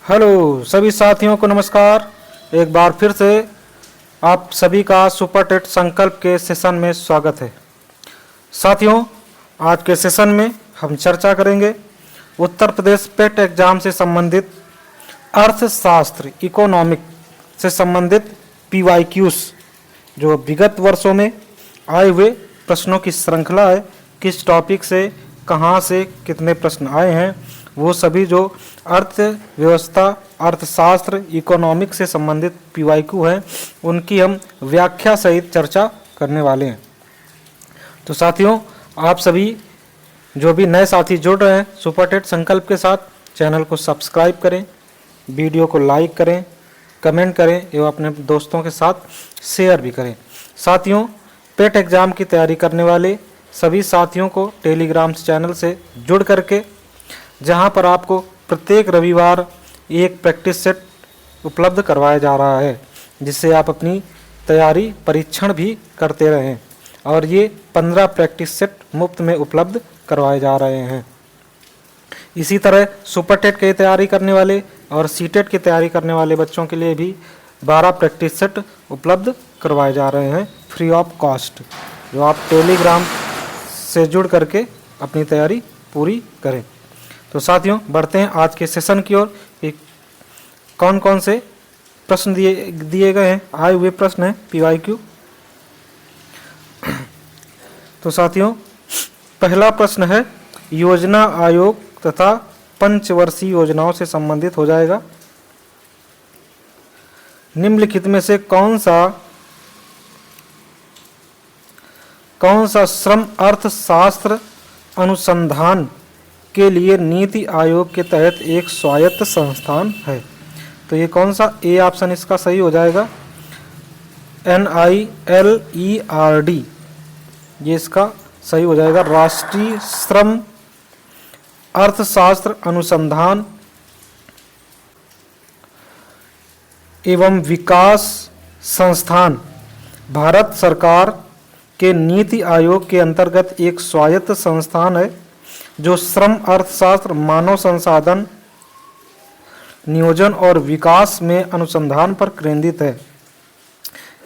Hello सभी साथियों को नमस्कार। एक बार फिर से आप सभी का सुपर टेट संकल्प के सेशन में स्वागत है। साथियों, आज के सेशन में हम चर्चा करेंगे उत्तर प्रदेश पेट एग्जाम से संबंधित अर्थशास्त्र इकोनॉमिक से संबंधित PYQs जो विगत वर्षों में आए हुए प्रश्नों की श्रृंखला है। किस टॉपिक से कहां से कितने प्रश्न आए हैं, वो सभी जो अर्थव्यवस्था अर्थशास्त्र इकोनॉमिक से संबंधित PYQ हैं, उनकी हम व्याख्या सहित चर्चा करने वाले हैं। तो साथियों, आप सभी जो भी नए साथी जुड़ रहे हैं सुपर टेट संकल्प के साथ, चैनल को सब्सक्राइब करें, वीडियो को लाइक करें, कमेंट करें एवं अपने दोस्तों के साथ शेयर भी करें। साथियों, पेट एग्ज़ाम की तैयारी करने वाले सभी साथियों को टेलीग्राम चैनल से जुड़ करके, जहां पर आपको प्रत्येक रविवार एक प्रैक्टिस सेट उपलब्ध करवाया जा रहा है, जिससे आप अपनी तैयारी परीक्षण भी करते रहें। और ये 15 प्रैक्टिस सेट मुफ्त में उपलब्ध करवाए जा रहे हैं। इसी तरह सुपर टेट की तैयारी करने वाले और सीटेट की तैयारी करने वाले बच्चों के लिए भी 12 प्रैक्टिस सेट उपलब्ध करवाए जा रहे हैं फ्री ऑफ कॉस्ट, जो आप टेलीग्राम से जुड़ करके अपनी तैयारी पूरी करें। तो साथियों, बढ़ते हैं आज के सेशन की ओर कि कौन कौन से प्रश्न दिए गए हैं। आए हुए प्रश्न हैं PYQ। तो साथियों, पहला प्रश्न है योजना आयोग तथा पंचवर्षीय योजनाओं से संबंधित हो जाएगा। निम्नलिखित में से कौन सा श्रम अर्थशास्त्र अनुसंधान के लिए नीति आयोग के तहत एक स्वायत्त संस्थान है? तो ये कौन सा? ए ऑप्शन इसका सही हो जाएगा, NILERD, ये इसका सही हो जाएगा। राष्ट्रीय श्रम अर्थशास्त्र अनुसंधान एवं विकास संस्थान भारत सरकार के नीति आयोग के अंतर्गत एक स्वायत्त संस्थान है, जो श्रम अर्थशास्त्र, मानव संसाधन नियोजन और विकास में अनुसंधान पर केंद्रित है।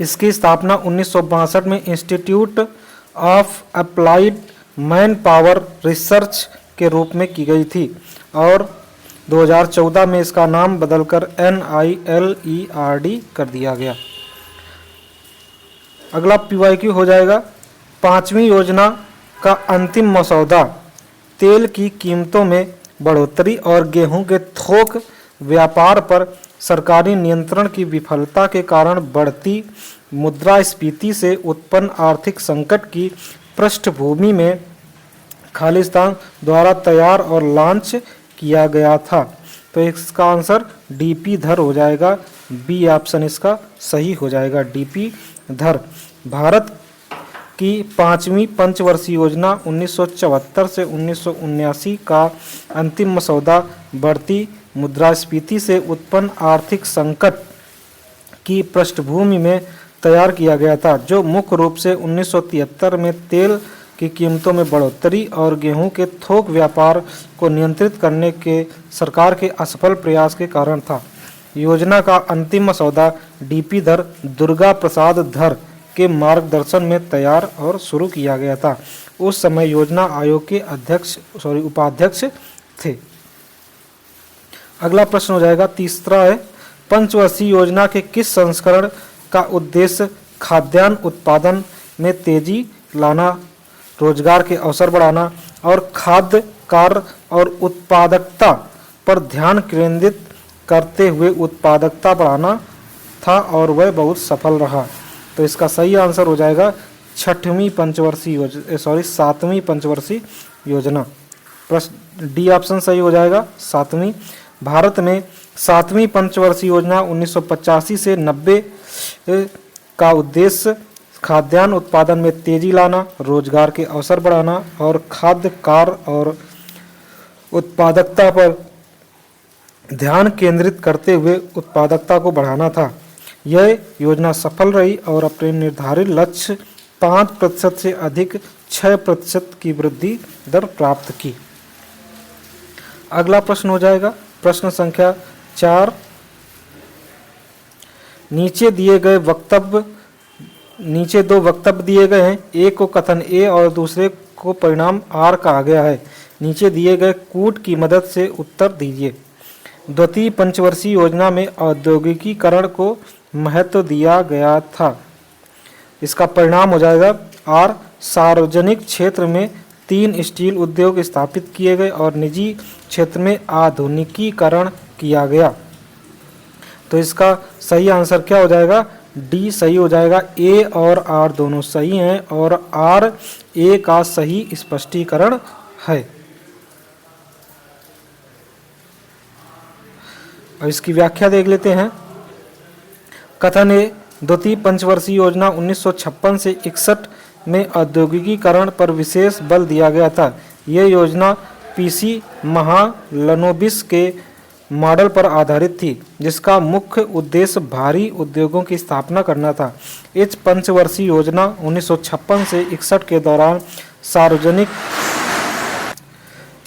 इसकी स्थापना 1962 में institute of applied man power research के रूप में की गई थी और 2014 में इसका नाम बदलकर NILERD कर दिया गया। अगला PYQ हो जाएगा 5वीं योजना का अंतिम मसौदा तेल की कीमतों में बढ़ोतरी और गेहूं के थोक व्यापार पर सरकारी नियंत्रण की विफलता के कारण बढ़ती मुद्रास्फीति से उत्पन्न आर्थिक संकट की पृष्ठभूमि में खालिस्तान द्वारा तैयार और लॉन्च किया गया था। तो इसका आंसर DP धर हो जाएगा। बी ऑप्शन इसका सही हो जाएगा, DP धर। भारत की 5वीं पंचवर्षीय योजना 1974 से 1979 का अंतिम मसौदा बढ़ती मुद्रास्फीति से उत्पन्न आर्थिक संकट की पृष्ठभूमि में तैयार किया गया था, जो मुख्य रूप से 1973 में तेल की कीमतों में बढ़ोतरी और गेहूं के थोक व्यापार को नियंत्रित करने के सरकार के असफल प्रयास के कारण था। योजना का अंतिम मसौदा DP धर दुर्गा प्रसाद धर के मार्गदर्शन में तैयार और शुरू किया गया था। उस समय योजना आयोग के उपाध्यक्ष थे। अगला प्रश्न हो जाएगा, तीसरा है पंचवर्षीय योजना के किस संस्करण का उद्देश्य खाद्यान्न उत्पादन में तेजी लाना, रोजगार के अवसर बढ़ाना और खाद्य कार्य और उत्पादकता पर ध्यान केंद्रित करते हुए उत्पादकता बढ़ाना था और वह बहुत सफल रहा। तो इसका सही आंसर हो जाएगा 7वीं पंचवर्षीय योजना। प्रश्न डी ऑप्शन सही हो जाएगा, 7वीं। भारत में 7वीं पंचवर्षीय योजना 1985 से 90 का उद्देश्य खाद्यान्न उत्पादन में तेजी लाना, रोजगार के अवसर बढ़ाना और खाद्य कार्य और उत्पादकता पर ध्यान केंद्रित करते हुए उत्पादकता को बढ़ाना था। यह योजना सफल रही और अपने निर्धारित लक्ष्य 5% से अधिक 6% की वृद्धि दर प्राप्त की। अगला प्रश्न हो जाएगा प्रश्न संख्या 4 नीचे दो वक्तव्य दिए गए हैं। एक को कथन ए और दूसरे को परिणाम आर कहा गया है। नीचे दिए गए कूट की मदद से उत्तर दीजिए। द्वितीय पंचवर्षीय योजना में औद्योगिकीकरण को महत्व दिया गया था। इसका परिणाम हो जाएगा आर। सार्वजनिक क्षेत्र में 3 स्टील उद्योग स्थापित किए गए और निजी क्षेत्र में आधुनिकीकरण किया गया। तो इसका सही आंसर क्या हो जाएगा? डी सही हो जाएगा। ए और आर दोनों सही हैं और आर ए का सही स्पष्टीकरण है। अब इसकी व्याख्या देख लेते हैं। कथन ए, द्वितीय पंचवर्षीय योजना 1956 से 61 में औद्योगिकीकरण पर विशेष बल दिया गया था। यह योजना पीसी महालनोबिस के मॉडल पर आधारित थी, जिसका मुख्य उद्देश्य भारी उद्योगों की स्थापना करना था। इस पंचवर्षीय योजना 1956 से 61 के दौरान सार्वजनिक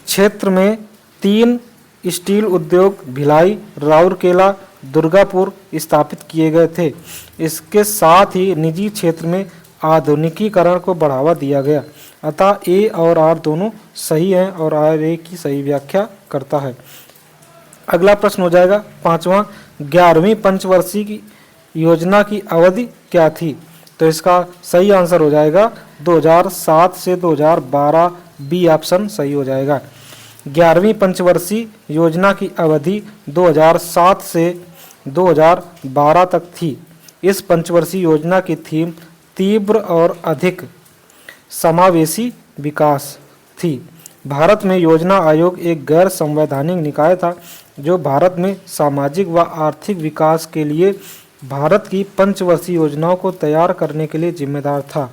क्षेत्र में 3 स्टील उद्योग भिलाई, राउरकेला, दुर्गापुर स्थापित किए गए थे। इसके साथ ही निजी क्षेत्र में आधुनिकीकरण को बढ़ावा दिया गया। अतः ए और आर दोनों सही हैं और आर ए की सही व्याख्या करता है। अगला प्रश्न हो जाएगा 5वां, 11वीं पंचवर्षीय की योजना की अवधि क्या थी? तो इसका सही आंसर हो जाएगा 2007 से 2012। बी ऑप्शन सही हो जाएगा। 11वीं पंचवर्षीय योजना की अवधि 2007 से 2012 तक थी। इस पंचवर्षीय योजना की थीम तीव्र और अधिक समावेशी विकास थी। भारत में योजना आयोग एक गैर संवैधानिक निकाय था जो भारत में सामाजिक व आर्थिक विकास के लिए भारत की पंचवर्षीय योजनाओं को तैयार करने के लिए जिम्मेदार था।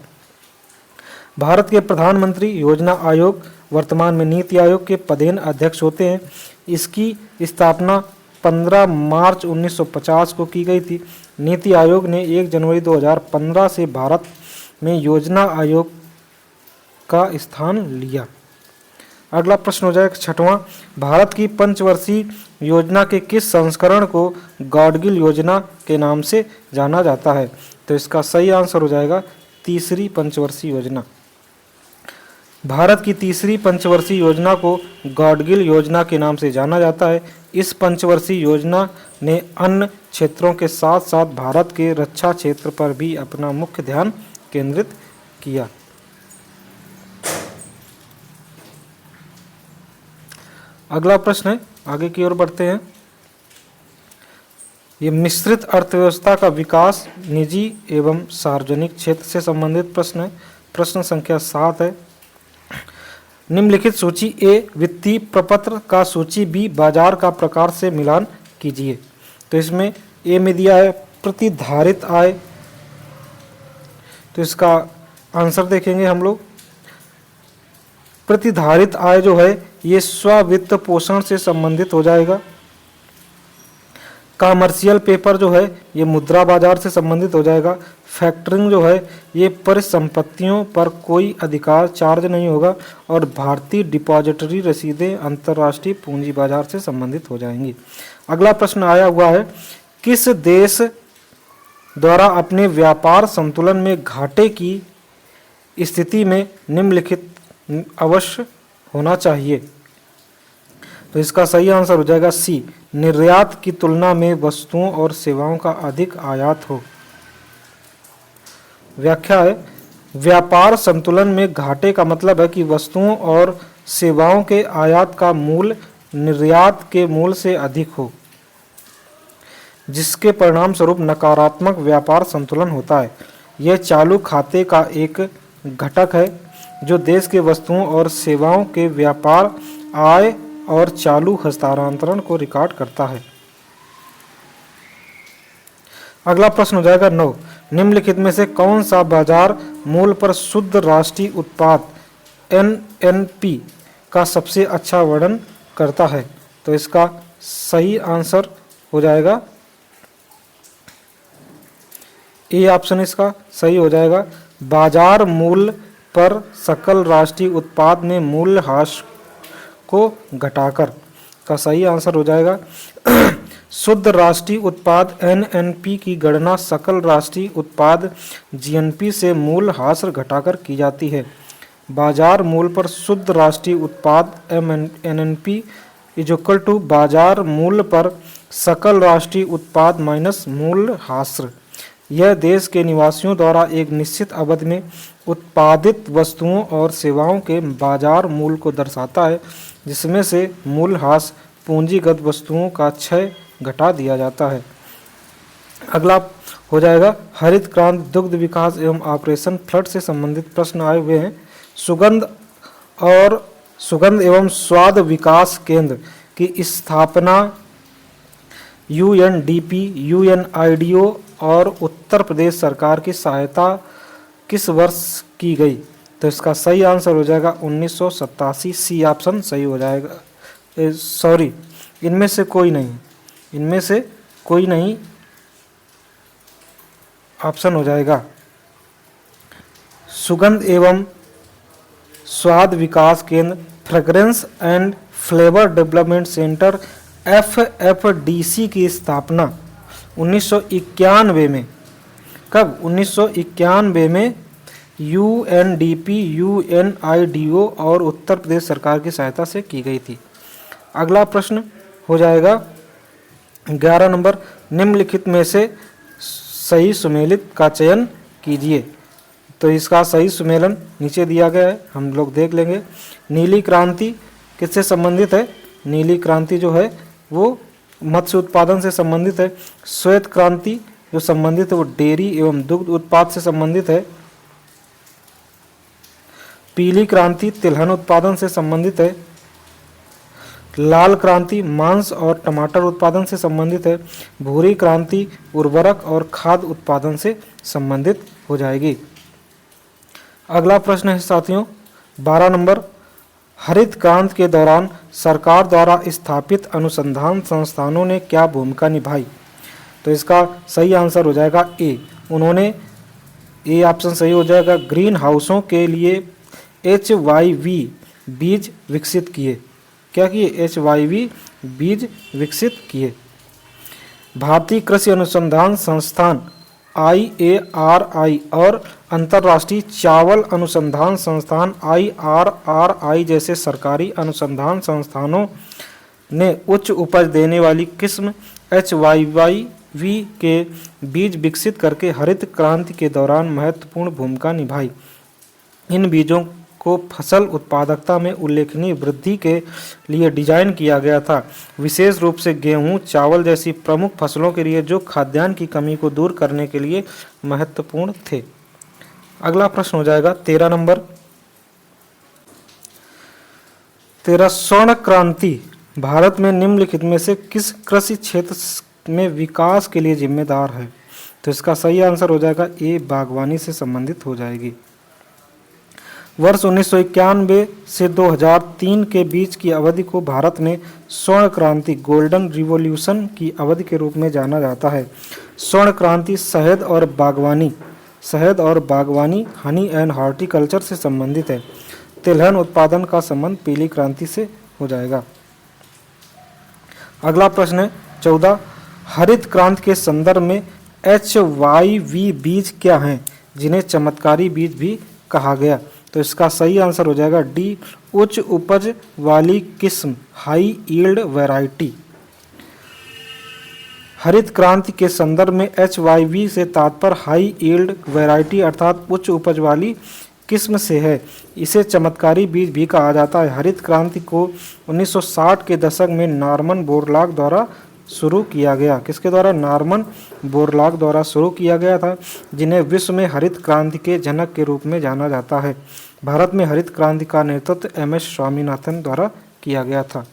भारत के प्रधानमंत्री योजना आयोग वर्तमान में नीति आयोग के पदेन अध्यक्ष होते हैं। इसकी स्थापना 15 मार्च 1950 को की गई थी। नीति आयोग ने 1 जनवरी 2015 से भारत में योजना आयोग का स्थान लिया। अगला प्रश्न हो जाएगा 6वां, भारत की पंचवर्षीय योजना के किस संस्करण को गॉडगिल योजना के नाम से जाना जाता है? तो इसका सही आंसर हो जाएगा तीसरी पंचवर्षीय योजना। भारत की तीसरी पंचवर्षीय योजना को गॉडगिल योजना के नाम से जाना जाता है। इस पंचवर्षीय योजना ने अन्य क्षेत्रों के साथ साथ भारत के रक्षा क्षेत्र पर भी अपना मुख्य ध्यान केंद्रित किया। अगला प्रश्न है, आगे की ओर बढ़ते हैं। ये मिश्रित अर्थव्यवस्था का विकास निजी एवं सार्वजनिक क्षेत्र से संबंधित प्रश्न है। प्रश्न संख्या 7 है। निम्नलिखित सूची ए वित्तीय प्रपत्र का सूची बी बाजार का प्रकार से मिलान कीजिए। तो इसमें ए में दिया है प्रतिधारित आय। तो इसका आंसर देखेंगे हम लोग। प्रतिधारित आय जो है ये स्व-वित्त पोषण से संबंधित हो जाएगा। कमर्शियल पेपर जो है ये मुद्रा बाजार से संबंधित हो जाएगा। फैक्टरिंग जो है ये परिसंपत्तियों पर कोई अधिकार चार्ज नहीं होगा। और भारतीय डिपॉजिटरी रसीदें अंतर्राष्ट्रीय पूंजी बाजार से संबंधित हो जाएंगी। अगला प्रश्न आया हुआ है, किस देश द्वारा अपने व्यापार संतुलन में घाटे की स्थिति में निम्नलिखित अवश्य होना चाहिए? तो इसका सही आंसर हो जाएगा सी, निर्यात की तुलना में वस्तुओं और सेवाओं का अधिक आयात हो। व्याख्या है, व्यापार संतुलन में घाटे का मतलब है कि वस्तुओं और सेवाओं के आयात का मूल्य निर्यात के मूल्य से अधिक हो, जिसके परिणाम स्वरूप नकारात्मक व्यापार संतुलन होता है। यह चालू खाते का एक घटक है जो देश के वस्तुओं और सेवाओं के व्यापार, आय और चालू हस्तांतरण को रिकॉर्ड करता है। अगला प्रश्न हो जाएगा 9, निम्नलिखित में से कौन सा बाजार मूल्य पर शुद्ध राष्ट्रीय उत्पाद एनएनपी का सबसे अच्छा वर्णन करता है? तो इसका सही आंसर हो जाएगा ए ऑप्शन इसका सही हो जाएगा। बाजार मूल्य पर सकल राष्ट्रीय उत्पाद में मूल्य ह्रास को घटाकर का सही आंसर हो जाएगा। शुद्ध राष्ट्रीय उत्पाद एनएनपी की गणना सकल राष्ट्रीय उत्पाद जीएनपी से मूल हास्य घटाकर की जाती है। बाजार मूल्य पर शुद्ध राष्ट्रीय उत्पाद एनएनपी इज इक्वल टू बाजार मूल्य पर सकल राष्ट्रीय उत्पाद माइनस मूल्य हास्य। यह देश के निवासियों द्वारा एक निश्चित अवधि में उत्पादित वस्तुओं और सेवाओं के बाजार मूल्य को दर्शाता है, जिसमें से मूल्यह्रास पूंजीगत वस्तुओं का क्षय घटा दिया जाता है। अगला हो जाएगा हरित क्रांति दुग्ध विकास एवं ऑपरेशन फ्लड से संबंधित प्रश्न आए हुए हैं। सुगंध एवं स्वाद विकास केंद्र की स्थापना यूएनडीपी, यूएनआईडीओ और उत्तर प्रदेश सरकार की सहायता किस वर्ष की गई? तो इसका सही आंसर हो जाएगा 1987। सी ऑप्शन सही हो जाएगा। सॉरी, इनमें से कोई नहीं ऑप्शन हो जाएगा। सुगंध एवं स्वाद विकास केंद्र fragrance and flavour development centre FFDC की स्थापना 1991 में, कब? 1991 में यूएनडीपी, यूएनआईडीओ और उत्तर प्रदेश सरकार की सहायता से की गई थी। अगला प्रश्न हो जाएगा 11 नंबर, निम्नलिखित में से सही सुमेलित का चयन कीजिए। तो इसका सही सुमेलन नीचे दिया गया है, हम लोग देख लेंगे। नीली क्रांति किससे संबंधित है? नीली क्रांति जो है वो मत्स्य उत्पादन से संबंधित है। श्वेत क्रांति जो संबंधित है वो डेयरी एवं दुग्ध उत्पाद से संबंधित है। पीली क्रांति तिलहन उत्पादन से संबंधित है। लाल क्रांति मांस और टमाटर उत्पादन से संबंधित है। भूरी क्रांति उर्वरक और खाद्य उत्पादन से संबंधित हो जाएगी। अगला प्रश्न है साथियों 12 नंबर, हरित क्रांति के दौरान सरकार द्वारा स्थापित अनुसंधान संस्थानों ने क्या भूमिका निभाई? तो इसका सही आंसर हो जाएगा ए। उन्होंने, ए ऑप्शन सही हो जाएगा, ग्रीन हाउसों के लिए HYV बीज विकसित किए। क्या किए? HYV बीज विकसित किए। भारतीय कृषि अनुसंधान संस्थान IARI और अंतर्राष्ट्रीय चावल अनुसंधान संस्थान IRRI जैसे सरकारी अनुसंधान संस्थानों ने उच्च उपज देने वाली किस्म HYV के बीज विकसित करके हरित क्रांति के दौरान महत्वपूर्ण भूमिका निभाई। इन बीजों को फसल उत्पादकता में उल्लेखनीय वृद्धि के लिए डिजाइन किया गया था, विशेष रूप से गेहूं, चावल जैसी प्रमुख फसलों के लिए जो खाद्यान्न की कमी को दूर करने के लिए महत्वपूर्ण थे। अगला प्रश्न हो जाएगा 13 नंबर, 13 स्वर्ण क्रांति भारत में निम्नलिखित में से किस कृषि क्षेत्र में विकास के लिए जिम्मेदार है? तो इसका सही आंसर हो जाएगा ए, बागवानी से संबंधित हो जाएगी। वर्ष 1991 से 2003 के बीच की अवधि को भारत में स्वर्ण क्रांति गोल्डन रिवॉल्यूशन की अवधि के रूप में जाना जाता है। स्वर्ण क्रांति शहद और बागवानी हनी एंड हॉर्टिकल्चर से संबंधित है। तिलहन उत्पादन का संबंध पीली क्रांति से हो जाएगा। अगला प्रश्न है 14, हरित क्रांति के संदर्भ में HYV बीज क्या हैं जिन्हें चमत्कारी बीज भी कहा गया? तो इसका सही आंसर हो जाएगा डी, उच्च उपज वाली किस्म हाई यील्ड वैरायटी। हरित क्रांति के संदर्भ में HYV से तात्पर्य हाई यील्ड वैरायटी अर्थात उच्च उपज वाली किस्म से है। इसे चमत्कारी बीज भी कहा जाता है। हरित क्रांति को 1960 के दशक में नॉर्मन बोरलॉग द्वारा शुरू किया गया। किसके द्वारा? नॉर्मन बोरलॉग द्वारा शुरू किया गया था, जिन्हें विश्व में हरित क्रांति के जनक के रूप में जाना जाता है। भारत में हरित क्रांति का नेतृत्व MS स्वामीनाथन द्वारा किया गया था।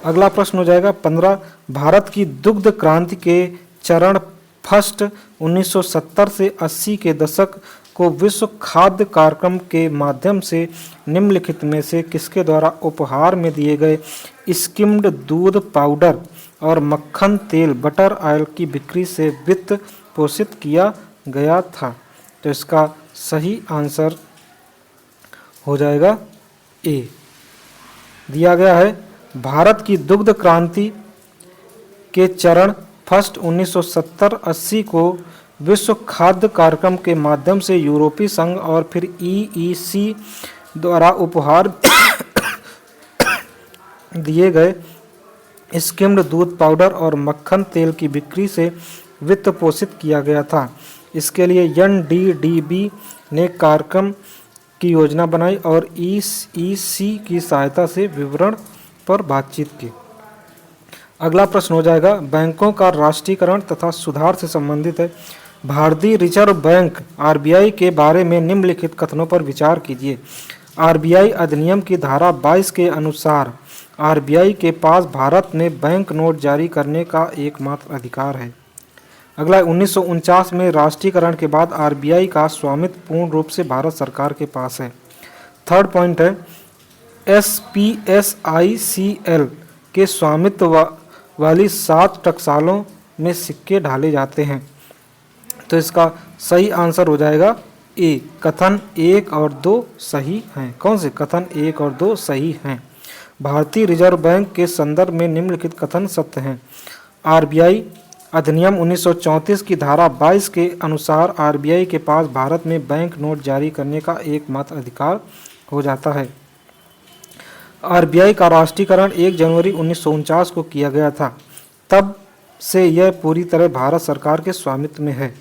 अगला प्रश्न हो जाएगा 15, भारत की दुग्ध क्रांति के चरण फर्स्ट 1970 से 80 के दशक को विश्व खाद्य कार्यक्रम के माध्यम से निम्नलिखित में से किसके द्वारा उपहार में दिए गए स्किम्ड दूध पाउडर और मक्खन तेल बटर ऑयल की बिक्री से वित्त पोषित किया गया था? तो इसका सही आंसर हो जाएगा ए। दिया गया है भारत की दुग्ध क्रांति के चरण फर्स्ट 1970-80 को विश्व खाद्य कार्यक्रम के माध्यम से यूरोपीय संघ और फिर EEC द्वारा उपहार दिए गए स्किम्ड दूध पाउडर और मक्खन तेल की बिक्री से वित्त पोषित किया गया था। इसके लिए NDDB ने कार्यक्रम की योजना बनाई और EEC की सहायता से विवरण पर बातचीत की। अगला प्रश्न हो जाएगा बैंकों का राष्ट्रीयकरण तथा सुधार से संबंधित है। भारतीय रिजर्व बैंक RBI के बारे में निम्नलिखित कथनों पर विचार कीजिए। RBI अधिनियम की धारा 22 के अनुसार RBI के पास भारत में बैंक नोट जारी करने का एकमात्र अधिकार है। अगला 1949 में राष्ट्रीयकरण के बाद RBI का स्वामित्व पूर्ण रूप से भारत सरकार के पास है। थर्ड पॉइंट है SPSICL के स्वामित्व वाली 7 टकसालों में सिक्के ढाले जाते हैं। तो इसका सही आंसर हो जाएगा ए। कथन 1 और 2 सही हैं। कौन से कथन 1 और 2 सही हैं? भारतीय रिजर्व बैंक के संदर्भ में निम्नलिखित कथन सत्य हैं। RBI अधिनियम 1934 की धारा 22 के अनुसार RBI के पास भारत में बैंक नोट जारी करने का एकमात्र अधिकार हो जाता है। RBI का राष्ट्रीयकरण 1 जनवरी 1949 को किया गया था। तब से यह पूरी तरह भारत सरकार के स्वामित्व में है।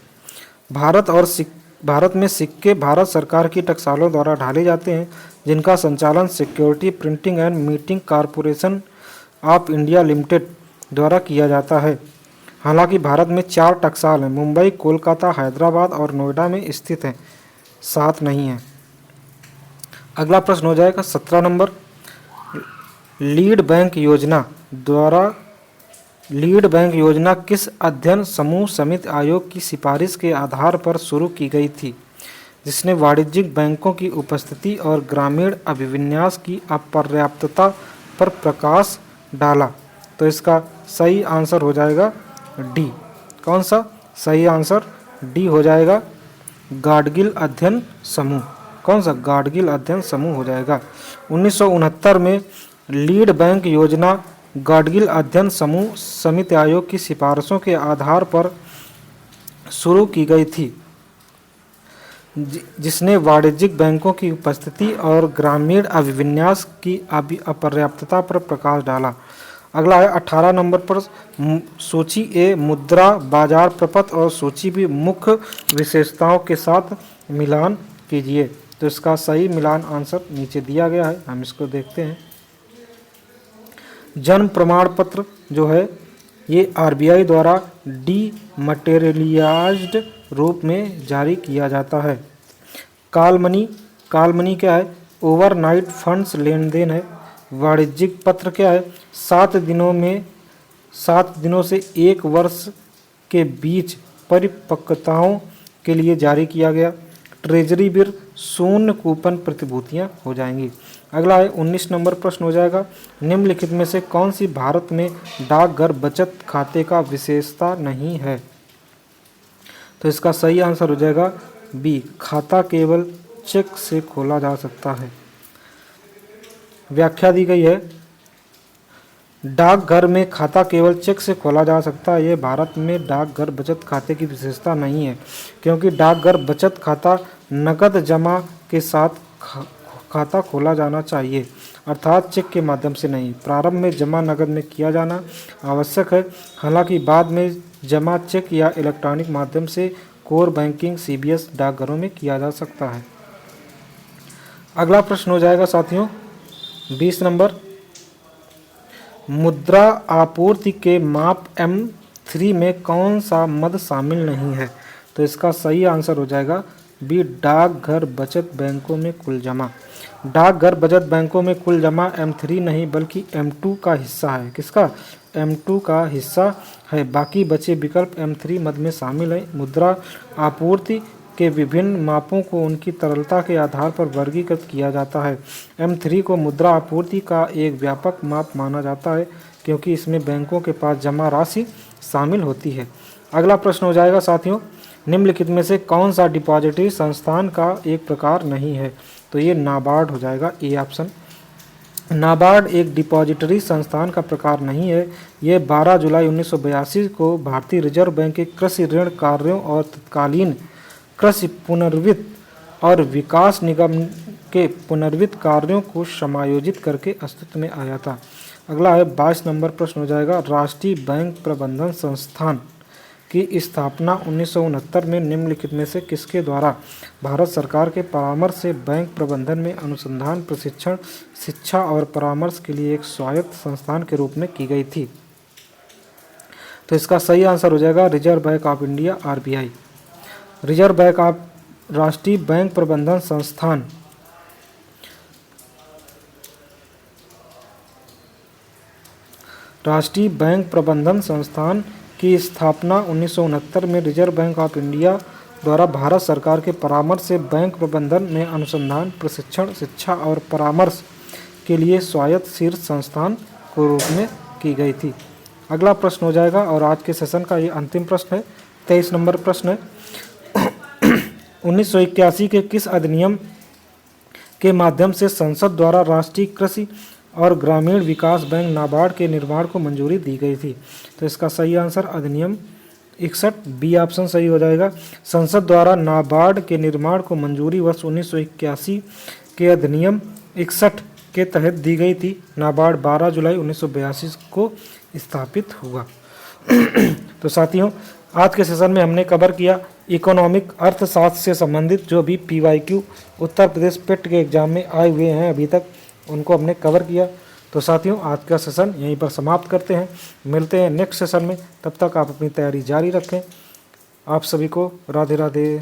भारत में सिक्के भारत सरकार की टकसालों द्वारा ढाले जाते हैं, जिनका संचालन security printing and meeting corporation of India limited द्वारा किया जाता है। हालांकि भारत में 4 टकसाल हैं, मुंबई, कोलकाता, हैदराबाद और नोएडा में स्थित हैं, 7 नहीं हैं। अगला प्रश्न हो जाएगा 17 नंबर। लीड बैंक योजना किस अध्ययन समूह समिति आयोग की सिफारिश के आधार पर शुरू की गई थी, जिसने वाणिज्यिक बैंकों की उपस्थिति और ग्रामीण अभिविन्यास की अपर्याप्तता पर प्रकाश डाला? तो इसका सही आंसर हो जाएगा डी। कौन सा सही आंसर? डी हो जाएगा, गाडगिल अध्ययन समूह। कौन सा? गाडगिल अध्ययन समूह हो जाएगा। 1969 में लीड बैंक योजना गाडगिल अध्ययन समूह समिति आयोग की सिफारिशों के आधार पर शुरू की गई थी, जिसने वाणिज्यिक बैंकों की उपस्थिति और ग्रामीण अभिविन्यास की अपर्याप्तता पर प्रकाश डाला। अगला है 18 नंबर पर सूची ए मुद्रा बाजार प्रपत्र और सूची बी मुख्य विशेषताओं के साथ मिलान कीजिए। तो इसका सही मिलान आंसर नीचे दिया गया है, हम इसको देखते हैं। जन्म प्रमाण पत्र जो है ये RBI द्वारा डीमटेरियलाइज्ड रूप में जारी किया जाता है। कॉल मनी क्या है? ओवरनाइट फंड्स लेन देन है। वाणिज्यिक पत्र क्या है? 7 दिनों से 1 वर्ष के बीच परिपक्वताओं के लिए जारी किया गया। ट्रेजरी बिल शून्य कूपन प्रतिभूतियां हो जाएंगी। अगला है 19 नंबर प्रश्न हो जाएगा। निम्नलिखित में से कौन सी भारत में डाकघर बचत खाते का विशेषता नहीं है? तो इसका सही आंसर हो जाएगा बी। खाता केवल चेक से खोला जा सकता है। व्याख्या दी गई है, डाकघर में खाता केवल चेक से खोला जा सकता है। ये भारत में डाकघर बचत खाते की विशेषता नहीं है, क्योंकि डाकघर बचत खाता नकद जमा के साथ खाता खोला जाना चाहिए, अर्थात चेक के माध्यम से नहीं। प्रारंभ में जमा नकद में किया जाना आवश्यक है, हालांकि बाद में जमा चेक या इलेक्ट्रॉनिक माध्यम से कोर बैंकिंग CBS डाकघरों में किया जा सकता है। अगला प्रश्न हो जाएगा साथियों 20 नंबर। मुद्रा आपूर्ति के माप M3 में कौन सा मद शामिल नहीं है? तो इसका सही आंसर हो जाएगा बी। डाकघर बचत बैंकों में कुल जमा। डाकघर बचत बैंकों में कुल जमा M3 नहीं बल्कि M2 का हिस्सा है। किसका? M2 का हिस्सा है। बाकी बचे विकल्प M3 मद में शामिल है। मुद्रा आपूर्ति के विभिन्न मापों को उनकी तरलता के आधार पर वर्गीकृत किया जाता है। M3 को मुद्रा आपूर्ति का एक व्यापक माप माना जाता है, क्योंकि इसमें बैंकों के पास जमा राशि शामिल होती है। अगला प्रश्न हो जाएगा साथियों, निम्नलिखित में से कौन सा डिपॉजिटरी संस्थान का एक प्रकार नहीं है? तो ये नाबार्ड हो जाएगा, ए ऑप्शन। नाबार्ड एक डिपॉजिटरी संस्थान का प्रकार नहीं है। ये 12 जुलाई 1982 को भारतीय रिजर्व बैंक के कृषि ऋण कार्यों और तत्कालीन कृषि पुनर्वित्त और विकास निगम के पुनर्वित्त कार्यों को समायोजित करके अस्तित्व में आया था। अगला है 22 नंबर प्रश्न हो जाएगा, राष्ट्रीय बैंक प्रबंधन संस्थान की स्थापना 1969 में निम्नलिखित में से किसके द्वारा भारत सरकार के परामर्श से बैंक प्रबंधन में अनुसंधान, प्रशिक्षण, शिक्षा और परामर्श के लिए एक स्वायत्त संस्थान के रूप में की गई थी? तो इसका सही आंसर हो जाएगा reserve bank of India, RBI. Reserve bank of राष्ट्रीय बैंक प्रबंधन संस्थान राष्ट्रीय बैंक प्रबंधन संस्थान की स्थापना 1969 में रिजर्व बैंक ऑफ इंडिया द्वारा भारत सरकार के परामर्श से बैंक प्रबंधन में अनुसंधान, प्रशिक्षण, शिक्षा और परामर्श के लिए स्वायत्त शीर्ष संस्थान के रूप में की गई थी। अगला प्रश्न हो जाएगा और आज के सेशन का ये अंतिम प्रश्न है, 23 नंबर प्रश्न है। 1981 के किस अधिनियम के माध्यम से संसद द्वारा राष्ट्रीय कृषि और ग्रामीण विकास बैंक नाबार्ड के निर्माण को मंजूरी दी गई थी? तो इसका सही आंसर अधिनियम 61, बी ऑप्शन सही हो जाएगा। संसद द्वारा नाबार्ड के निर्माण को मंजूरी वर्ष 1981 के अधिनियम 61 के तहत दी गई थी। नाबार्ड 12 जुलाई 1982 को स्थापित हुआ। तो साथियों, आज के सेशन में हमने कवर किया इकोनॉमिक अर्थशास्त्र से संबंधित जो भी PYQ उत्तर प्रदेश पेट के एग्जाम में आए हुए हैं अभी तक, उनको हमने कवर किया। तो साथियों, आज का सेशन यहीं पर समाप्त करते हैं। मिलते हैं नेक्स्ट सेशन में, तब तक आप अपनी तैयारी जारी रखें। आप सभी को राधे राधे।